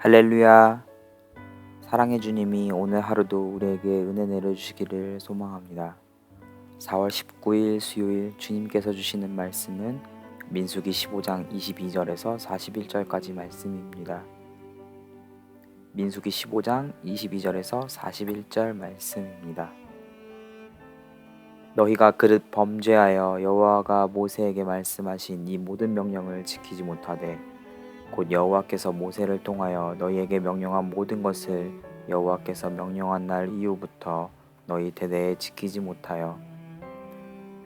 할렐루야. 사랑의 주님이 오늘 하루도 우리에게 은혜 내려주시기를 소망합니다. 4월 19일 수요일 주님께서 주시는 말씀은 민수기 15장 22절에서 41절까지 말씀입니다. 민수기 15장 22절에서 41절 말씀입니다. 너희가 그릇 범죄하여 여호와가 모세에게 말씀하신 이 모든 명령을 지키지 못하되 곧 여호와께서 모세를 통하여 너희에게 명령한 모든 것을 여호와께서 명령한 날 이후부터 너희 대대에 지키지 못하여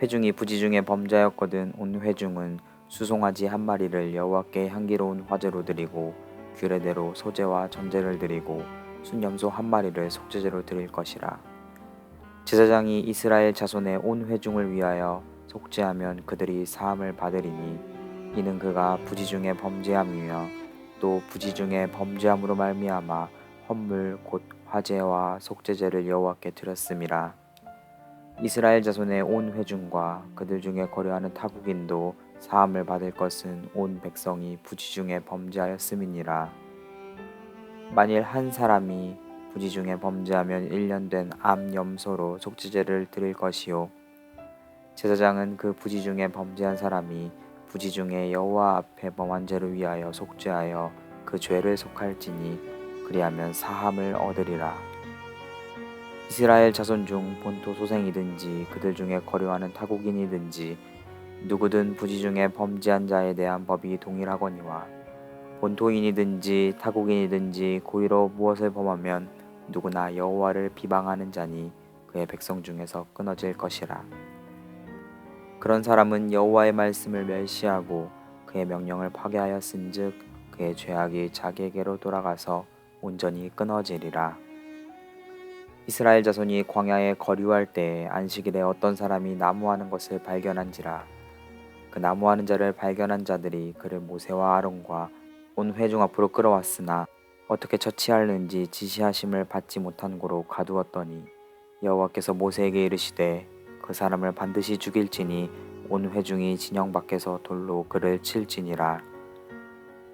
회중이 부지 중에 범죄하였거든 온 회중은 수송아지 한 마리를 여호와께 향기로운 화제로 드리고 규례대로 소제와 전제를 드리고 순염소 한 마리를 속죄제로 드릴 것이라. 제사장이 이스라엘 자손의 온 회중을 위하여 속죄하면 그들이 사함을 받으리니 이는 그가 부지 중에 범죄함이며 또 부지 중에 범죄함으로 말미암아 헌물 곧 화제와 속죄제를 여호와께 드렸음이라. 이스라엘 자손의 온 회중과 그들 중에 거류하는 타국인도 사함을 받을 것은 온 백성이 부지 중에 범죄하였음이니라. 만일 한 사람이 부지 중에 범죄하면 1년 된 암 염소로 속죄제를 드릴 것이요 제사장은 그 부지 중에 범죄한 사람이 부지 중에 여호와 앞에 범한 죄를 위하여 속죄하여 그 죄를 속할지니 그리하면 사함을 얻으리라. 이스라엘 자손 중 본토 소생이든지 그들 중에 거류하는 타국인이든지 누구든 부지 중에 범죄한 자에 대한 법이 동일하거니와 본토인이든지 타국인이든지 고의로 무엇을 범하면 누구나 여호와를 비방하는 자니 그의 백성 중에서 끊어질 것이라. 그런 사람은 여호와의 말씀을 멸시하고 그의 명령을 파괴하였은즉 그의 죄악이 자기에게로 돌아가서 온전히 끊어지리라. 이스라엘 자손이 광야에 거류할 때에 안식일에 어떤 사람이 나무하는 것을 발견한지라. 그 나무하는 자를 발견한 자들이 그를 모세와 아론과 온 회중 앞으로 끌어왔으나 어떻게 처치하는지 지시하심을 받지 못한 고로 가두었더니 여호와께서 모세에게 이르시되 그 사람을 반드시 죽일지니 온 회중이 진영 밖에서 돌로 그를 칠지니라.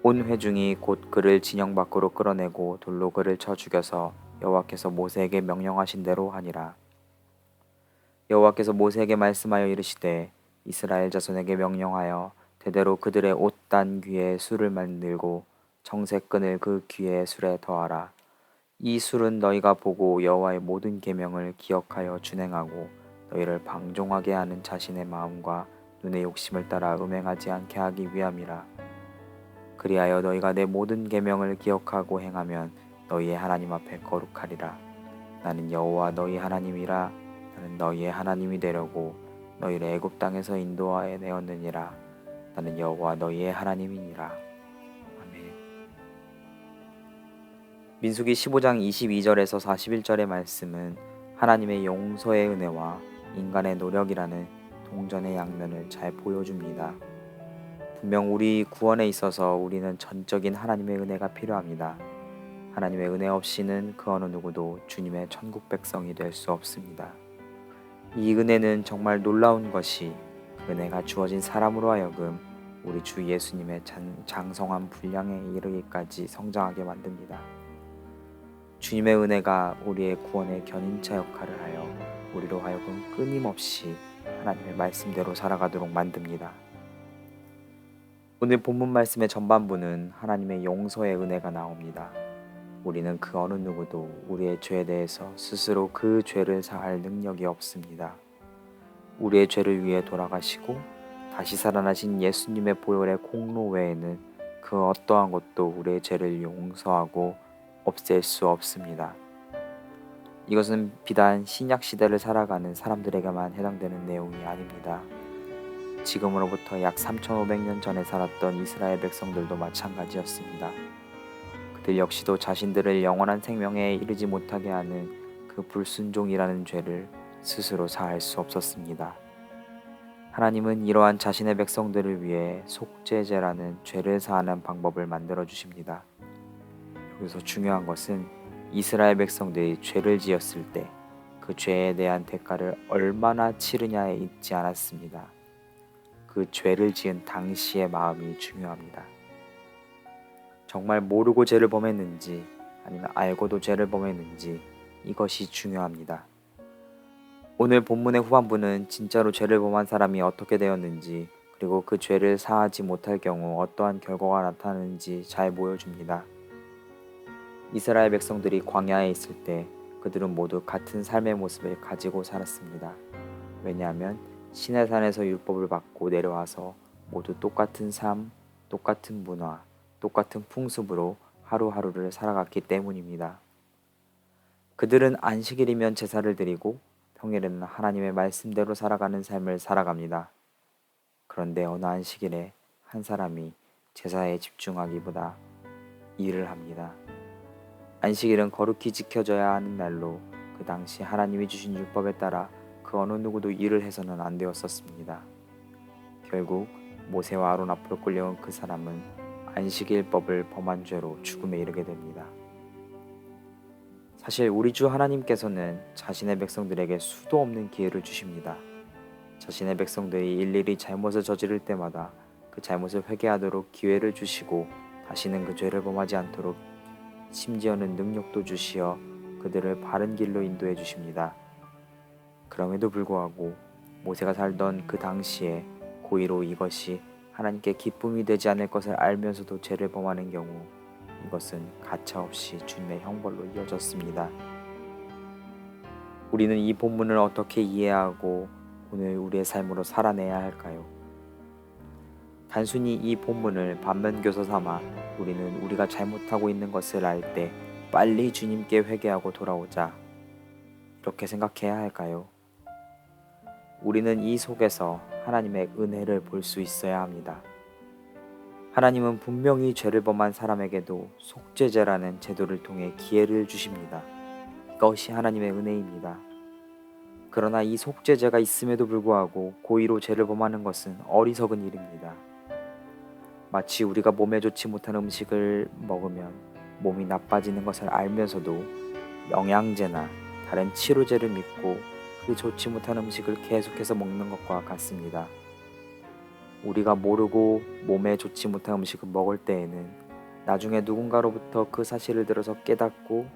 온 회중이 곧 그를 진영 밖으로 끌어내고 돌로 그를 쳐 죽여서 여호와께서 모세에게 명령하신 대로 하니라. 여호와께서 모세에게 말씀하여 이르시되 이스라엘 자손에게 명령하여 대대로 그들의 옷단 귀에 술을 만들고 청색 끈을 그 귀에 술에 더하라. 이 술은 너희가 보고 여호와의 모든 계명을 기억하여 준행하고 너희를 방종하게 하는 자신의 마음과 눈의 욕심을 따라 음행하지 않게 하기 위함이라. 그리하여 너희가 내 모든 계명을 기억하고 행하면 너희의 하나님 앞에 거룩하리라. 나는 여호와 너희 하나님이라. 나는 너희의 하나님이 되려고 너희를 애굽 땅에서 인도하여 내었느니라. 나는 여호와 너희의 하나님이니라. 아멘. 민수기 15장 22절에서 41절의 말씀은 하나님의 용서의 은혜와 인간의 노력이라는 동전의 양면을 잘 보여줍니다. 분명 우리 구원에 있어서 우리는 전적인 하나님의 은혜가 필요합니다. 하나님의 은혜 없이는 그 어느 누구도 주님의 천국 백성이 될 수 없습니다. 이 은혜는 정말 놀라운 것이 그 은혜가 주어진 사람으로 하여금 우리 주 예수님의 장성한 분량에 이르기까지 성장하게 만듭니다. 주님의 은혜가 우리의 구원의 견인차 역할을 하여 우리로 하여금 끊임없이 하나님의 말씀대로 살아가도록 만듭니다. 오늘 본문 말씀의 전반부는 하나님의 용서의 은혜가 나옵니다. 우리는 그 어느 누구도 우리의 죄에 대해서 스스로 그 죄를 사할 능력이 없습니다. 우리의 죄를 위해 돌아가시고 다시 살아나신 예수님의 보혈의 공로 외에는 그 어떠한 것도 우리의 죄를 용서하고 없앨 수 없습니다. 이것은 비단 신약 시대를 살아가는 사람들에게만 해당되는 내용이 아닙니다. 지금으로부터 약 3,500년 전에 살았던 이스라엘 백성들도 마찬가지였습니다. 그들 역시도 자신들을 영원한 생명에 이르지 못하게 하는 그 불순종이라는 죄를 스스로 사할 수 없었습니다. 하나님은 이러한 자신의 백성들을 위해 속죄제라는 죄를 사하는 방법을 만들어 주십니다. 여기서 중요한 것은 이스라엘 백성들이 죄를 지었을 때 그 죄에 대한 대가를 얼마나 치르냐에 있지 않았습니다. 그 죄를 지은 당시의 마음이 중요합니다. 정말 모르고 죄를 범했는지 아니면 알고도 죄를 범했는지 이것이 중요합니다. 오늘 본문의 후반부는 진짜로 죄를 범한 사람이 어떻게 되었는지 그리고 그 죄를 사하지 못할 경우 어떠한 결과가 나타나는지 잘 보여줍니다. 이스라엘 백성들이 광야에 있을 때 그들은 모두 같은 삶의 모습을 가지고 살았습니다. 왜냐하면 시내산에서 율법을 받고 내려와서 모두 똑같은 삶, 똑같은 문화, 똑같은 풍습으로 하루하루를 살아갔기 때문입니다. 그들은 안식일이면 제사를 드리고 평일에는 하나님의 말씀대로 살아가는 삶을 살아갑니다. 그런데 어느 안식일에 한 사람이 제사에 집중하기보다 일을 합니다. 안식일은 거룩히 지켜져야 하는 날로 그 당시 하나님이 주신 율법에 따라 그 어느 누구도 일을 해서는 안 되었었습니다. 결국 모세와 아론 앞으로 끌려온 그 사람은 안식일법을 범한 죄로 죽음에 이르게 됩니다. 사실 우리 주 하나님께서는 자신의 백성들에게 수도 없는 기회를 주십니다. 자신의 백성들이 일일이 잘못을 저지를 때마다 그 잘못을 회개하도록 기회를 주시고 다시는 그 죄를 범하지 않도록 심지어는 능력도 주시어 그들을 바른 길로 인도해 주십니다. 그럼에도 불구하고 모세가 살던 그 당시에 고의로 이것이 하나님께 기쁨이 되지 않을 것을 알면서도 죄를 범하는 경우 이것은 가차없이 주님의 형벌로 이어졌습니다. 우리는 이 본문을 어떻게 이해하고 오늘 우리의 삶으로 살아내야 할까요? 단순히 이 본문을 반면교사 삼아 우리는 우리가 잘못하고 있는 것을 알 때 빨리 주님께 회개하고 돌아오자 이렇게 생각해야 할까요? 우리는 이 속에서 하나님의 은혜를 볼 수 있어야 합니다. 하나님은 분명히 죄를 범한 사람에게도 속죄제라는 제도를 통해 기회를 주십니다. 이것이 하나님의 은혜입니다. 그러나 이 속죄제가 있음에도 불구하고 고의로 죄를 범하는 것은 어리석은 일입니다. 마치 우리가 몸에 좋지 못한 음식을 먹으면 몸이 나빠지는 것을 알면서도 영양제나 다른 치료제를 믿고 그 좋지 못한 음식을 계속해서 먹는 것과 같습니다. 우리가 모르고 몸에 좋지 못한 음식을 먹을 때에는 나중에 누군가로부터 그 사실을 들어서 깨닫고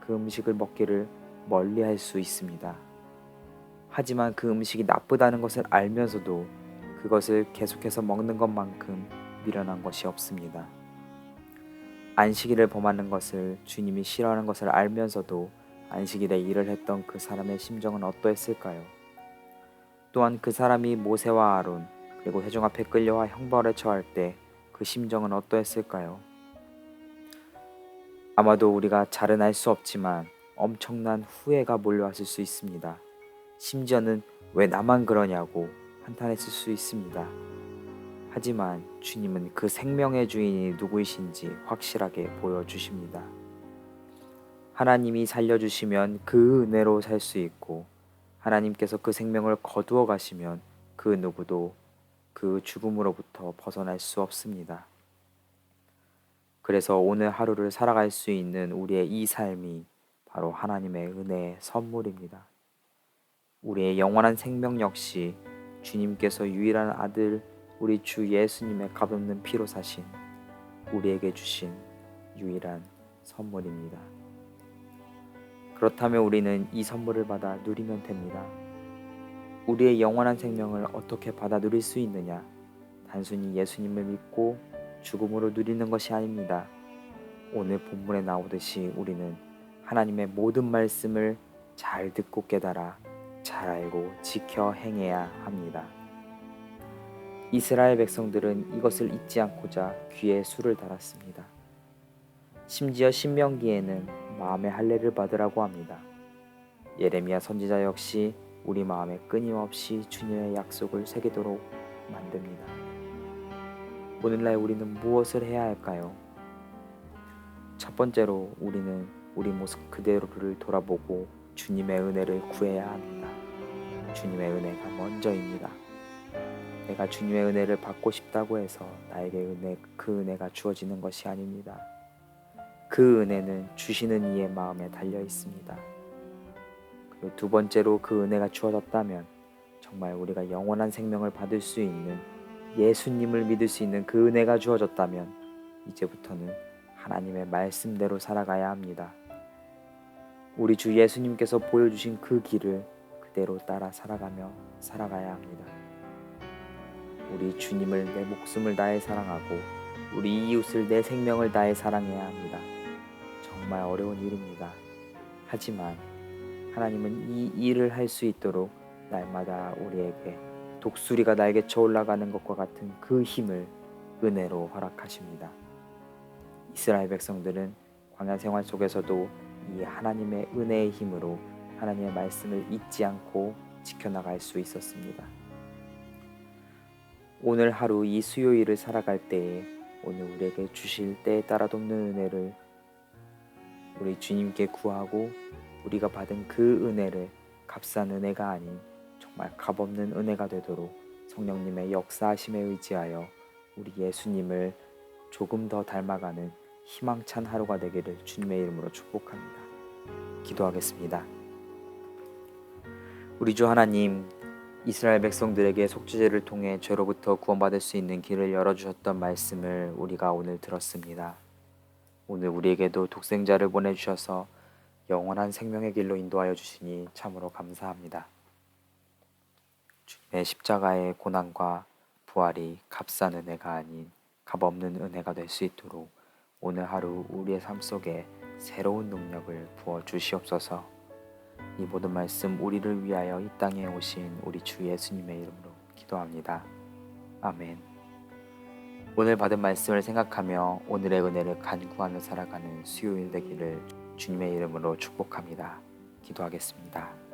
그 음식을 먹기를 멀리할 수 있습니다. 하지만 그 음식이 나쁘다는 것을 알면서도 그것을 계속해서 먹는 것만큼 미련한 것이 없습니다. 안식일을 범하는 것을 주님이 싫어하는 것을 알면서도 안식일에 일을 했던 그 사람의 심정은 어떠했을까요? 또한 그 사람이 모세와 아론 그리고 회중 앞에 끌려와 형벌에 처할 때 그 심정은 어떠했을까요? 아마도 우리가 잘은 알 수 없지만 엄청난 후회가 몰려왔을 수 있습니다. 심지어는 왜 나만 그러냐고 한탄했을 수 있습니다. 하지만 주님은 그 생명의 주인이 누구이신지 확실하게 보여주십니다. 하나님이 살려주시면 그 은혜로 살 수 있고 하나님께서 그 생명을 거두어 가시면 그 누구도 그 죽음으로부터 벗어날 수 없습니다. 그래서 오늘 하루를 살아갈 수 있는 우리의 이 삶이 바로 하나님의 은혜의 선물입니다. 우리의 영원한 생명 역시 주님께서 유일한 아들 우리 주 예수님의 값없는 피로 사신 우리에게 주신 유일한 선물입니다. 그렇다면 우리는 이 선물을 받아 누리면 됩니다. 우리의 영원한 생명을 어떻게 받아 누릴 수 있느냐? 단순히 예수님을 믿고 죽음으로 누리는 것이 아닙니다. 오늘 본문에 나오듯이 우리는 하나님의 모든 말씀을 잘 듣고 깨달아 잘 알고 지켜 행해야 합니다. 이스라엘 백성들은 이것을 잊지 않고자 귀에 술을 달았습니다. 심지어 신명기에는 마음의 할례를 받으라고 합니다. 예레미야 선지자 역시 우리 마음에 끊임없이 주님의 약속을 새기도록 만듭니다. 오늘날 우리는 무엇을 해야 할까요? 첫 번째로 우리는 우리 모습 그대로를 돌아보고 주님의 은혜를 구해야 합니다. 주님의 은혜가 먼저입니다. 내가 주님의 은혜를 받고 싶다고 해서 나에게 그 은혜가 주어지는 것이 아닙니다. 그 은혜는 주시는 이의 마음에 달려 있습니다. 그리고 두 번째로 그 은혜가 주어졌다면 정말 우리가 영원한 생명을 받을 수 있는 예수님을 믿을 수 있는 그 은혜가 주어졌다면 이제부터는 하나님의 말씀대로 살아가야 합니다. 우리 주 예수님께서 보여주신 그 길을 그대로 따라 살아가야 합니다. 우리 주님을 내 목숨을 다해 사랑하고 우리 이웃을 내 생명을 다해 사랑해야 합니다. 정말 어려운 일입니다. 하지만 하나님은 이 일을 할 수 있도록 날마다 우리에게 독수리가 날개쳐 올라가는 것과 같은 그 힘을 은혜로 허락하십니다. 이스라엘 백성들은 광야 생활 속에서도 이 하나님의 은혜의 힘으로 하나님의 말씀을 잊지 않고 지켜나갈 수 있었습니다. 오늘 하루 이 수요일을 살아갈 때에 오늘 우리에게 주실 때에 따라 돕는 은혜를 우리 주님께 구하고 우리가 받은 그 은혜를 값싼 은혜가 아닌 정말 값없는 은혜가 되도록 성령님의 역사하심에 의지하여 우리 예수님을 조금 더 닮아가는 희망찬 하루가 되기를 주님의 이름으로 축복합니다. 기도하겠습니다. 우리 주 하나님, 이스라엘 백성들에게 속죄제를 통해 죄로부터 구원받을 수 있는 길을 열어주셨던 말씀을 우리가 오늘 들었습니다. 오늘 우리에게도 독생자를 보내주셔서 영원한 생명의 길로 인도하여 주시니 참으로 감사합니다. 주님의 십자가의 고난과 부활이 값싼 은혜가 아닌 값없는 은혜가 될 수 있도록 오늘 하루 우리의 삶 속에 새로운 능력을 부어 주시옵소서. 이 모든 말씀 우리를 위하여 이 땅에 오신 우리 주 예수님의 이름으로 기도합니다. 아멘. 오늘 받은 말씀을 생각하며 오늘의 은혜를 간구하며 살아가는 수요일 되기를 주님의 이름으로 축복합니다. 기도하겠습니다.